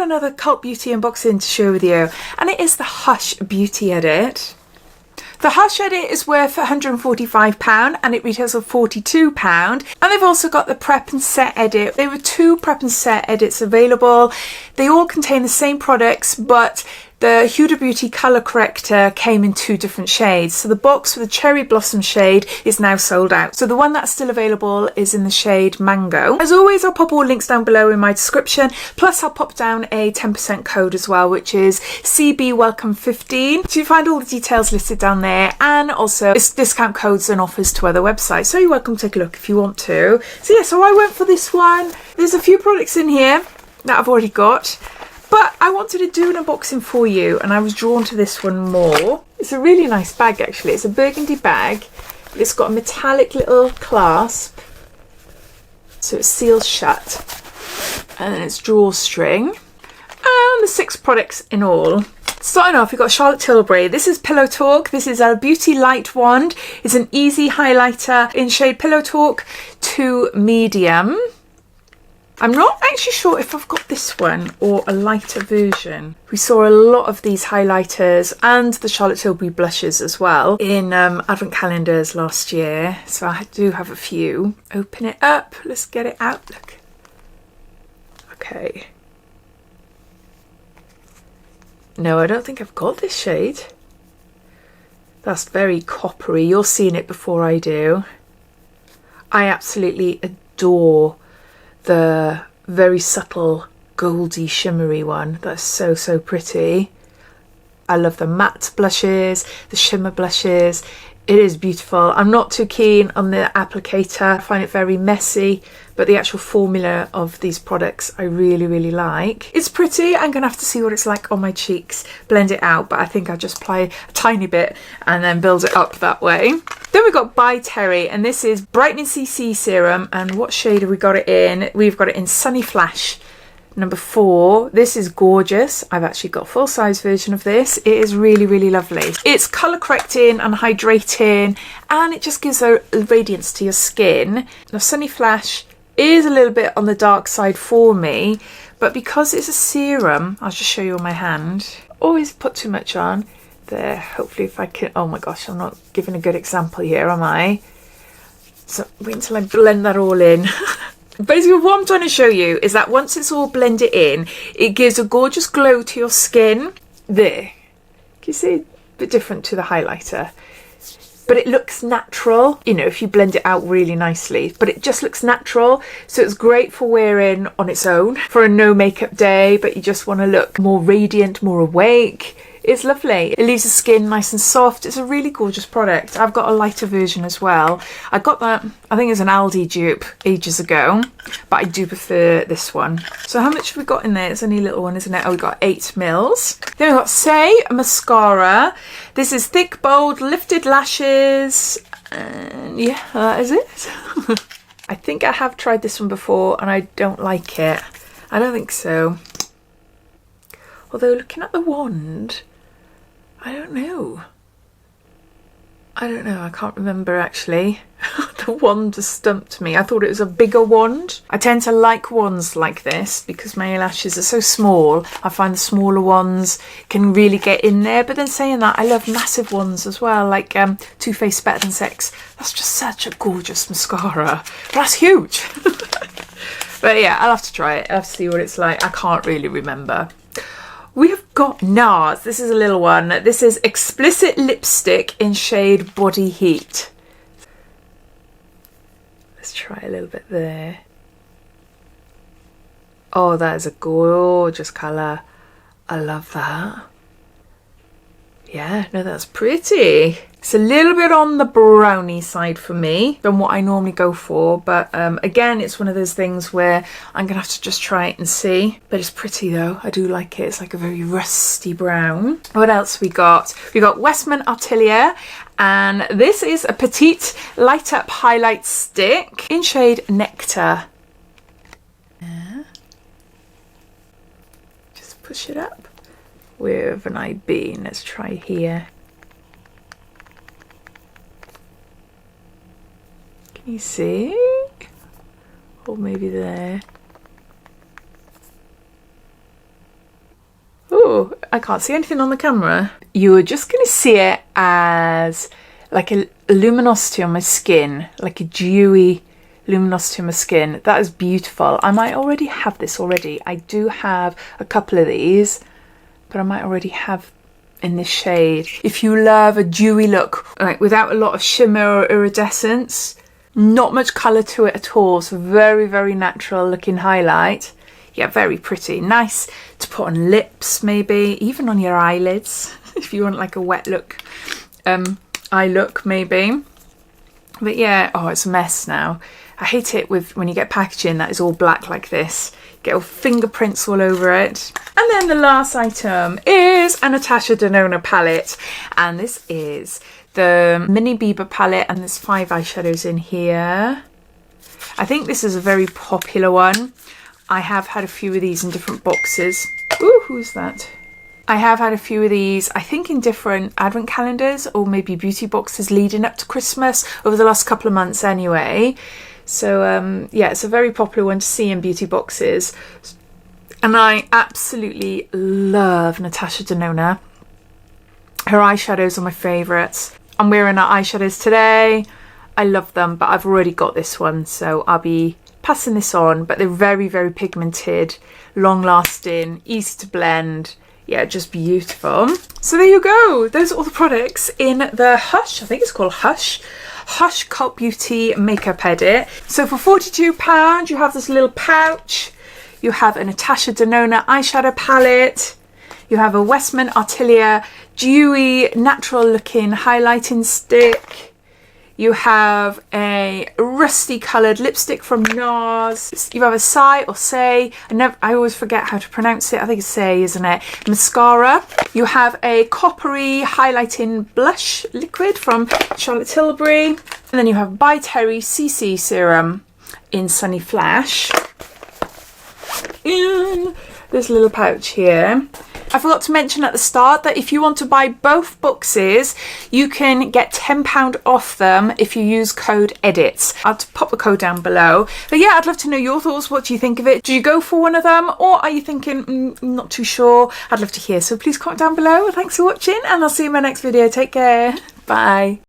another Cult Beauty unboxing to share with you, and it is the Hush Beauty Edit. The Hush Edit is worth £145 and it retails for £42. And they've also got the Prep and Set Edit. There were 2 Prep and Set Edits available. They all contain the same products, but the Huda Beauty colour corrector came in 2 different shades. So the box with the Cherry Blossom shade is now sold out. So the one that's still available is in the shade Mango. As always, I'll pop all links down below in my description. Plus I'll pop down a 10% code as well, which is CB Welcome 15. So you find all the details listed down there, and also it's discount codes and offers to other websites. So you're welcome to take a look if you want to. So yeah, so I went for this one. There's a few products in here that I've already got, but I wanted to do an unboxing for you, and I was drawn to this one more. It's a really nice bag actually. It's a burgundy bag. It's got a metallic little clasp, so it seals shut, and then it's drawstring, and there's 6 products in all. Starting off, we've got Charlotte Tilbury. This is Pillow Talk. This is a Beauty Light Wand. It's an easy highlighter in shade Pillow Talk to medium. I'm not actually sure if I've got this one or a lighter version. We saw a lot of these highlighters and the Charlotte Tilbury blushes as well in advent calendars last year. So I do have a few. Open it up. Let's get it out. Look. Okay. No, I don't think I've got this shade. That's very coppery. You're seeing it before I do. I absolutely adore the very subtle goldy shimmery one. That's so pretty. I love the matte blushes, the shimmer blushes. It is beautiful. I'm not too keen on the applicator. I find it very messy, but the actual formula of these products I really like. It's pretty. I'm gonna have to see what it's like on my cheeks, blend it out, but I think I'll just apply a tiny bit and then build it up that way. Then we've got By Terry, and this is Brightening CC Serum, and what shade have we got it in? We've got it in Sunny Flash number 4. This is gorgeous. I've actually got a full size version of this. It is really lovely. It's colour correcting and hydrating, and it just gives a radiance to your skin. Now Sunny Flash is a little bit on the dark side for me, but because it's a serum, I'll just show you on my hand. Always put too much on there. Hopefully if I can, oh my gosh, I'm not giving a good example here, am I? So wait until I blend that all in. Basically what I'm trying to show you is that once it's all blended in, it gives a gorgeous glow to your skin. There. Can you see? A bit different to the highlighter. But it looks natural, you know, if you blend it out really nicely. But it just looks natural, so it's great for wearing on its own for a no makeup day, but you just want to look more radiant, more awake. It's lovely. It leaves the skin nice and soft. It's a really gorgeous product. I've got a lighter version as well. I got that, I think it's an Aldi dupe ages ago, but I do prefer this one. So how much have we got in there? It's only a little one, isn't it? Oh, we've got 8 mils. Then we've got Saie Mascara. This is thick, bold, lifted lashes. And yeah, that is it. I think I have tried this one before and I don't like it. I don't think so. Although looking at the wand, I don't know. I can't remember actually. The wand just stumped me. I thought it was a bigger wand. I tend to like wands like this because my eyelashes are so small. I find the smaller ones can really get in there. But then saying that, I love massive ones as well, like Too Faced Better Than Sex. That's just such a gorgeous mascara. That's huge. But yeah, I'll have to try it. I'll have to see what it's like. I can't really remember. We have got NARS. This is a little one. This is Explicit Lipstick in shade Body Heat. Let's try a little bit there. Oh, that is a gorgeous colour. I love that. Yeah, no, that's pretty. It's a little bit on the brownie side for me than what I normally go for, but again, it's one of those things where I'm gonna have to just try it and see. But it's pretty though. I do like it. It's like a very rusty brown. What else we got? We got Westman Atelier, and this is a petite light up highlight stick in shade Nectar. Yeah. Just push it up. Where haven't I been? Let's try here. Can you see? Or maybe there. I can't see anything on the camera. You're just going to see it as like a luminosity on my skin, like a dewy luminosity on my skin. That is beautiful. I might already have this already. I do have a couple of these, but I might already have in this shade. If you love a dewy look, like without a lot of shimmer or iridescence, not much colour to it at all, so very, very natural looking highlight. Yeah, very pretty. Nice to put on lips, maybe, even on your eyelids, if you want like a wet look, eye look maybe. But yeah, oh, it's a mess now. I hate it when you get packaging that is all black like this. Get all fingerprints all over it. And then the last item is a Natasha Denona palette. And this is the mini Biba palette, and there's 5 eyeshadows in here. I think this is a very popular one. I have had a few of these in different boxes. Ooh, who's that? I have had a few of these, I think in different advent calendars or maybe beauty boxes leading up to Christmas over the last couple of months anyway. So yeah, it's a very popular one to see in beauty boxes. And I absolutely love Natasha Denona. Her eyeshadows are my favourites. I'm wearing her eyeshadows today. I love them, but I've already got this one, so I'll be passing this on. But they're very, very pigmented, long lasting, easy to blend. Yeah, just beautiful. So there you go. Those are all the products in the Hush, I think it's called Hush Cult Beauty Makeup Edit. So for £42, you have this little pouch. You have a Natasha Denona eyeshadow palette. You have a Westman Atelier dewy, natural looking highlighting stick. You have a rusty coloured lipstick from NARS. You have a Saie or Saie. I always forget how to pronounce it. I think it's Saie, isn't it? Mascara. You have a coppery highlighting blush liquid from Charlotte Tilbury. And then you have By Terry CC Serum in Sunny Flash. In this little pouch here. I forgot to mention at the start that if you want to buy both boxes, you can get £10 off them if you use code EDITS. I'll pop the code down below. But yeah, I'd love to know your thoughts. What do you think of it? Do you go for one of them, or are you thinking, not too sure? I'd love to hear. So please comment down below. Thanks for watching, and I'll see you in my next video. Take care. Bye.